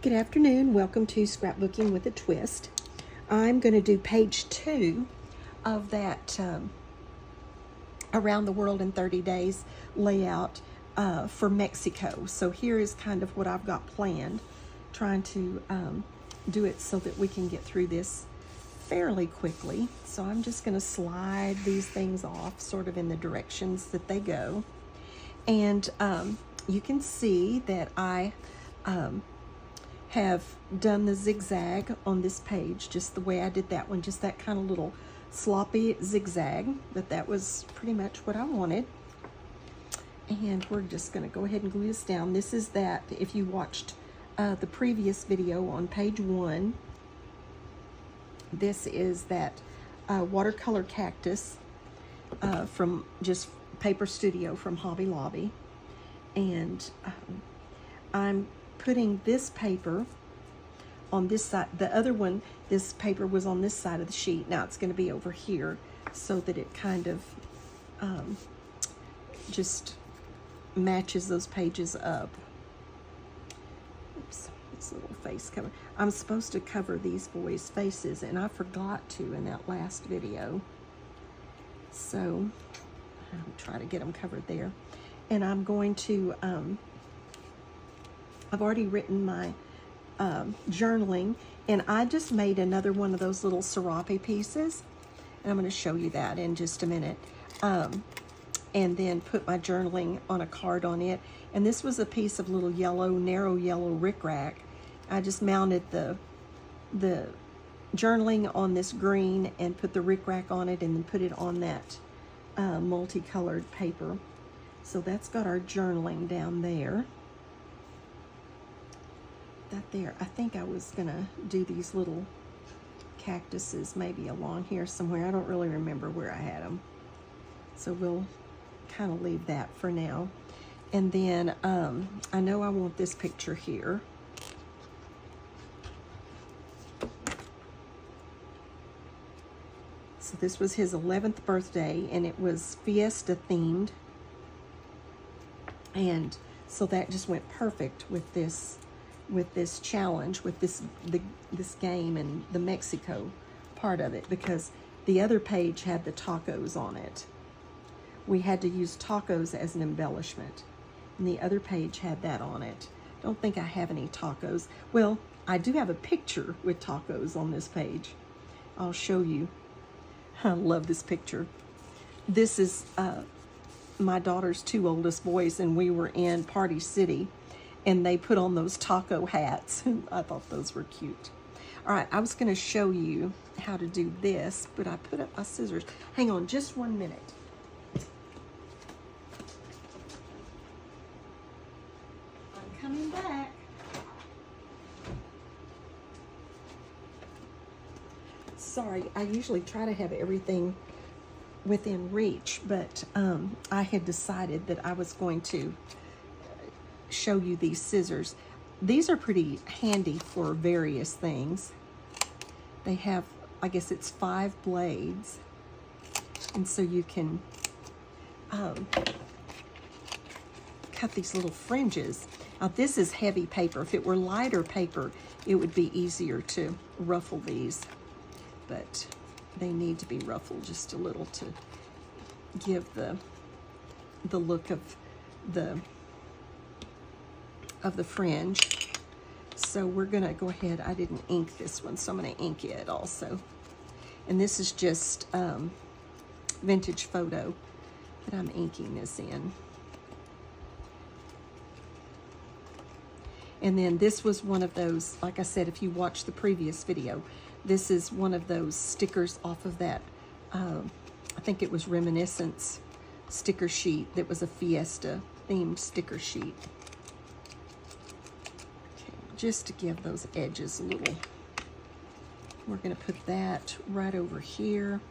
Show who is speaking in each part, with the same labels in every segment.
Speaker 1: Good afternoon. Welcome to Scrapbooking with a Twist. I'm going to do page 2 of that Around the World in 30 Days layout for Mexico. So here is kind of what I've got planned, trying to do it so that we can get through this fairly quickly. So I'm just going to slide these things off sort of in the directions that they go. And you can see that I have done the zigzag on this page just the way I did that one, just that kind of little sloppy zigzag, but that was pretty much what I wanted. And we're just going to go ahead and glue this down. This is that, if you watched the previous video on page 1, this is that watercolor cactus from just Paper Studio from Hobby Lobby. And I'm putting this paper on this side. The other one, this paper was on this side of the sheet. Now it's going to be over here so that it kind of just matches those pages up. Oops, this little face cover. I'm supposed to cover these boys' faces, and I forgot to in that last video. So I'll try to get them covered there. And I'm going to I've already written my journaling, and I just made another one of those little serape pieces, and I'm going to show you that in just a minute, and then put my journaling on a card on it. And this was a piece of little yellow, narrow yellow rickrack. I just mounted the journaling on this green and put the rickrack on it, and then put it on that multicolored paper. So that's got our journaling down there. That there. I think I was gonna do these little cactuses maybe along here somewhere. I don't really remember where I had them. So we'll kind of leave that for now. And then I know I want this picture here. So this was his 11th birthday, and it was Fiesta themed. And so that just went perfect with this challenge, with this game and the Mexico part of it, because the other page had the tacos on it. We had to use tacos as an embellishment, and the other page had that on it. Don't think I have any tacos. Well, I do have a picture with tacos on this page. I'll show you. I love this picture. This is my daughter's 2 oldest boys, and we were in Party City, and they put on those taco hats. I thought those were cute. All right, I was going to show you how to do this, but I put up my scissors. Hang on just 1 minute. I'm coming back. Sorry, I usually try to have everything within reach, but I had decided that I was going to show you these scissors. These are pretty handy for various things. They have, I guess it's 5 blades, and so you can cut these little fringes. Now this is heavy paper. If it were lighter paper, it would be easier to ruffle these, but they need to be ruffled just a little to give the look of the fringe. So we're gonna go ahead. I didn't ink this one, so I'm gonna ink it also. And this is just Vintage Photo that I'm inking this in. And then this was one of those, like I said, if you watched the previous video, this is one of those stickers off of that, I think it was Reminiscence sticker sheet that was a Fiesta themed sticker sheet. Okay, just to give those edges a little. We're going to put that right over here.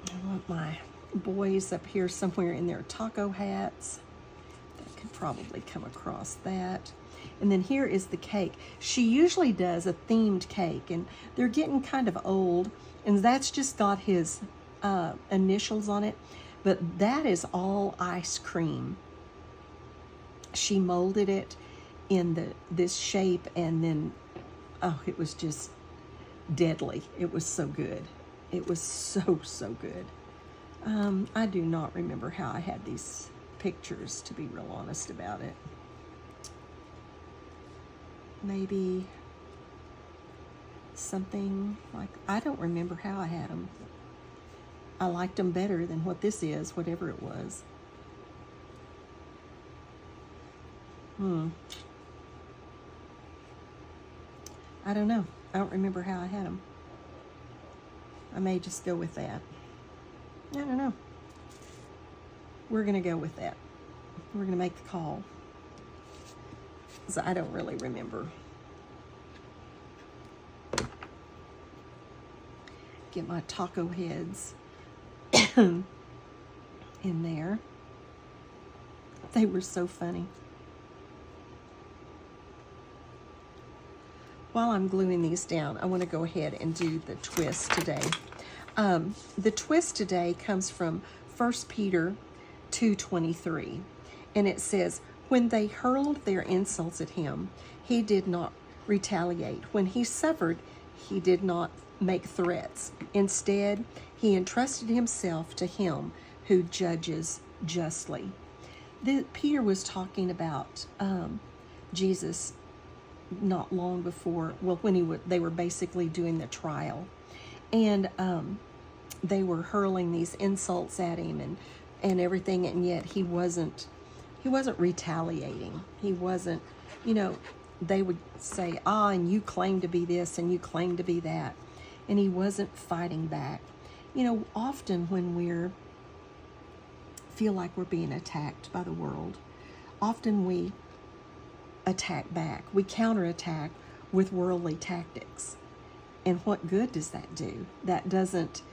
Speaker 1: I want my boys up here somewhere in their taco hats. That could probably come across that. And then here is the cake. She usually does a themed cake, and they're getting kind of old, and that's just got his initials on it, but that is all ice cream. She molded it in this shape, and then, oh, it was just deadly. It was so good. It was so, so good. I do not remember how I had these pictures, to be real honest about it. Maybe something like, I don't remember how I had them. I liked them better than what this is, whatever it was. I don't know. I don't remember how I had them. I may just go with that. I don't know. We're going to go with that. We're going to make the call. So I don't really remember. Get my taco heads in there. They were so funny. While I'm gluing these down, I want to go ahead and do the twist today. The twist today comes from 1 Peter 2:23, and it says, when they hurled their insults at him, he did not retaliate. When he suffered, he did not make threats. Instead, he entrusted himself to him who judges justly. Peter was talking about Jesus not long before, well, when they were basically doing the trial, and they were hurling these insults at him and everything, and yet he wasn't retaliating. He wasn't, they would say, and you claim to be this and you claim to be that, and he wasn't fighting back. Often when we feel like we're being attacked by the world, often we attack back. We counterattack with worldly tactics. And what good does that do? That doesn't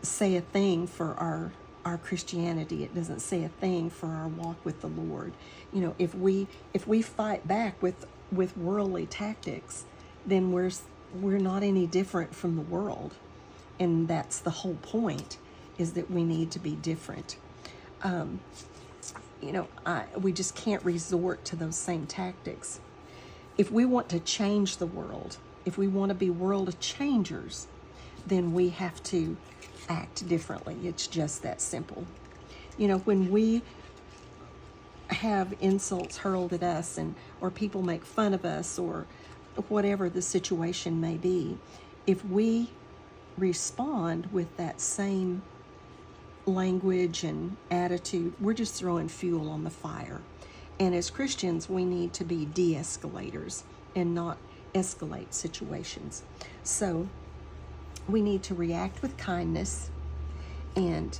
Speaker 1: say a thing for our Christianity. It doesn't say a thing for our walk with the Lord. If we fight back with worldly tactics, then we're not any different from the world. And that's the whole point, is that we need to be different. We just can't resort to those same tactics. If we want to change the world, if we want to be world changers, then we have to act differently. It's just that simple. When we have insults hurled at us, or people make fun of us, or whatever the situation may be, if we respond with that same language and attitude, we're just throwing fuel on the fire. And as Christians, we need to be de-escalators and not escalate situations. So we need to react with kindness and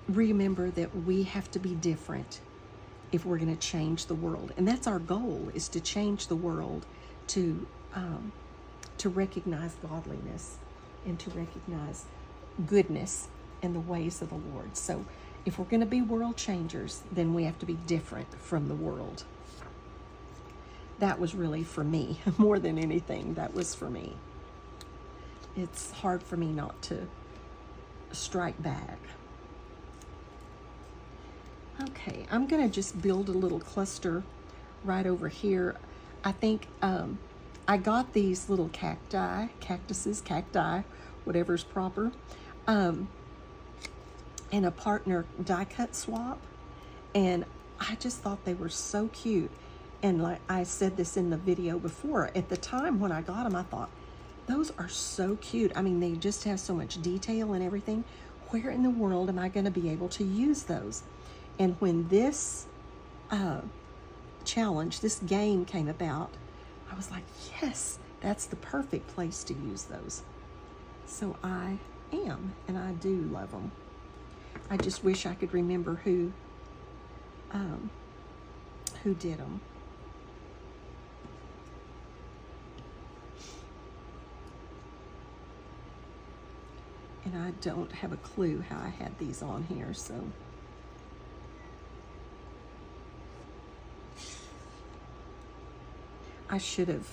Speaker 1: remember that we have to be different if we're going to change the world. And that's our goal, is to change the world, to recognize godliness and to recognize goodness in the ways of the Lord. So if we're going to be world changers, then we have to be different from the world. That was really for me. More than anything, that was for me. It's hard for me not to strike back. Okay, I'm going to just build a little cluster right over here. I think I got these little cacti, whatever's proper, in a partner die cut swap, and I just thought they were so cute. And like I said this in the video before, at the time when I got them, I thought, those are so cute. I mean, they just have so much detail and everything. Where in the world am I going to be able to use those? And when this challenge, this game came about, I was like, yes, that's the perfect place to use those. So I am, and I do love them. I just wish I could remember who did them. And I don't have a clue how I had these on here, so. I should have.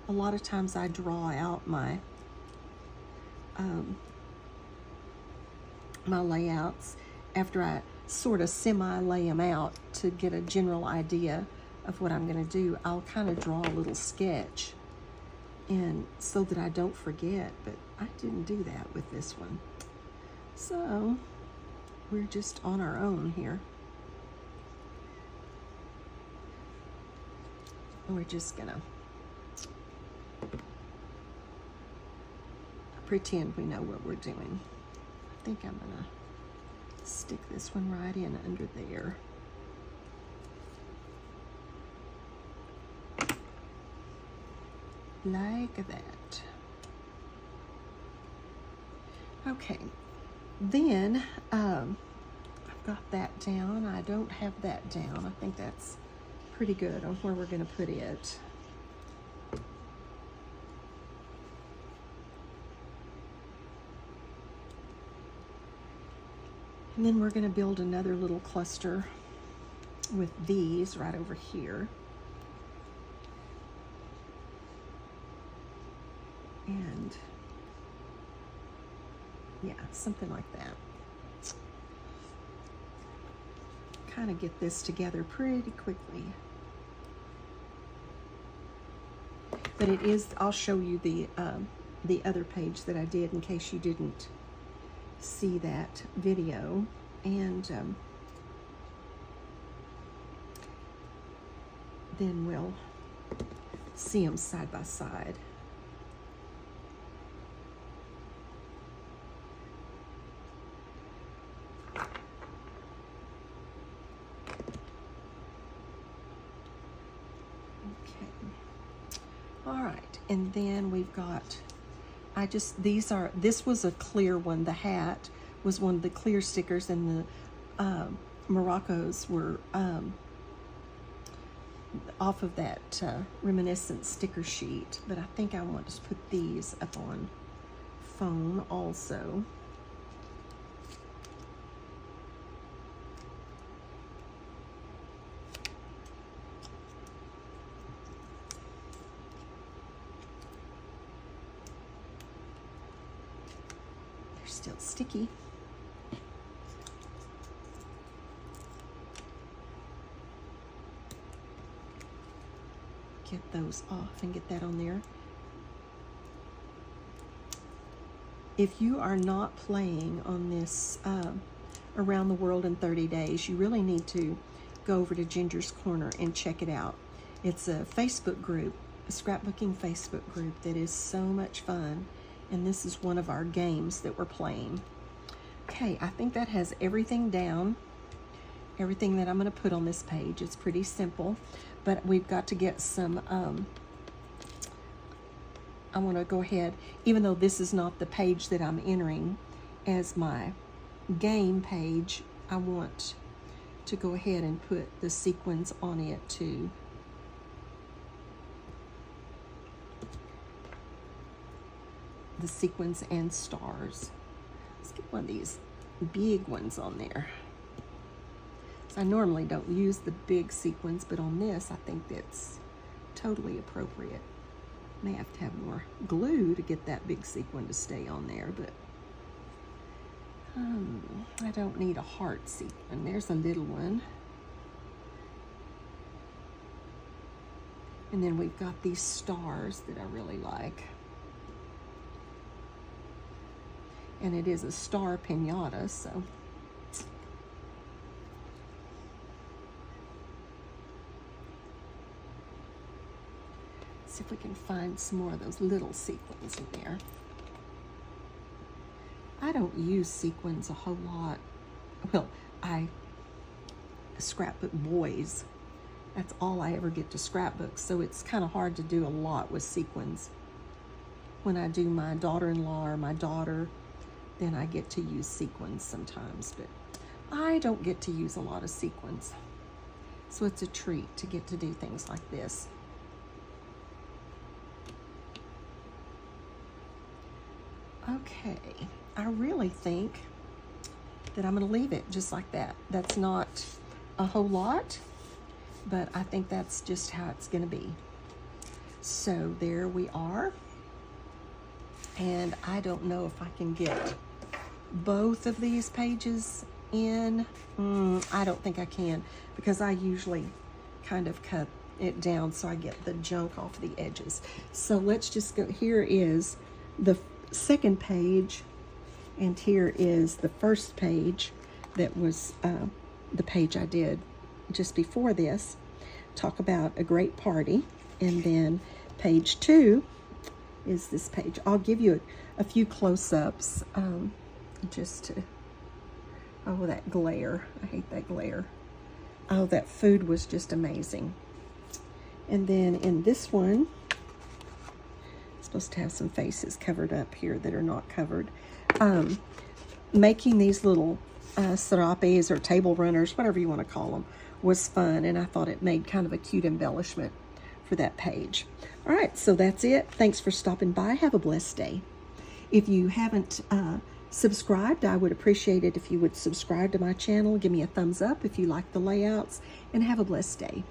Speaker 1: A lot of times I draw out my my layouts after sort of semi-lay them out to get a general idea of what I'm going to do, I'll kind of draw a little sketch, and so that I don't forget, but I didn't do that with this one. So we're just on our own here. We're just gonna pretend we know what we're doing. I think I'm gonna stick this one right in under there. Like that. Okay, then I've got that down. I don't have that down. I think that's pretty good on where we're going to put it. And then we're going to build another little cluster with these right over here. And yeah, something like that. Kind of get this together pretty quickly. But it is, I'll show you the other page that I did in case you didn't see that video. And then we'll see them side by side. All right, and then we've got, this was a clear one. The hat was one of the clear stickers, and the Moroccos were off of that reminiscent sticker sheet. But I think I want to put these up on foam also. Still sticky. Get those off and get that on there. If you are not playing on this Around the World in 30 Days, you really need to go over to Ginger's Corner and check it out. It's a Facebook group, a scrapbooking Facebook group that is so much fun. And this is one of our games that we're playing. Okay, I think that has everything down, everything that I'm going to put on this page. It's pretty simple, but we've got to get some, I want to go ahead, even though this is not the page that I'm entering as my game page, I want to go ahead and put the sequins on it too. The sequins and stars. Let's get one of these big ones on there. So I normally don't use the big sequins, but on this I think that's totally appropriate. May have to have more glue to get that big sequin to stay on there, but I don't need a heart sequin. There's a little one. And then we've got these stars that I really like. And it is a star piñata, so. See if we can find some more of those little sequins in there. I don't use sequins a whole lot. Well, I scrapbook boys. That's all I ever get to scrapbook, so it's kind of hard to do a lot with sequins. When I do my daughter-in-law or my daughter, then I get to use sequins sometimes, but I don't get to use a lot of sequins. So it's a treat to get to do things like this. Okay, I really think that I'm going to leave it just like that. That's not a whole lot, but I think that's just how it's going to be. So there we are. And I don't know if I can get both of these pages in. I don't think I can, because I usually kind of cut it down so I get the junk off the edges. So let's just go. Here is the second page, and here is the first page that was the page I did just before this. Talk about a great party. And then page 2 is this page. I'll give you a few close-ups just to, oh, that glare. I hate that glare. Oh, that food was just amazing. And then in this one, it's supposed to have some faces covered up here that are not covered. Making these little serapes or table runners, whatever you want to call them, was fun, and I thought it made kind of a cute embellishment for that page. All right, so that's it. Thanks for stopping by. Have a blessed day. If you haven't subscribed, I would appreciate it if you would subscribe to my channel. Give me a thumbs up if you like the layouts, and have a blessed day.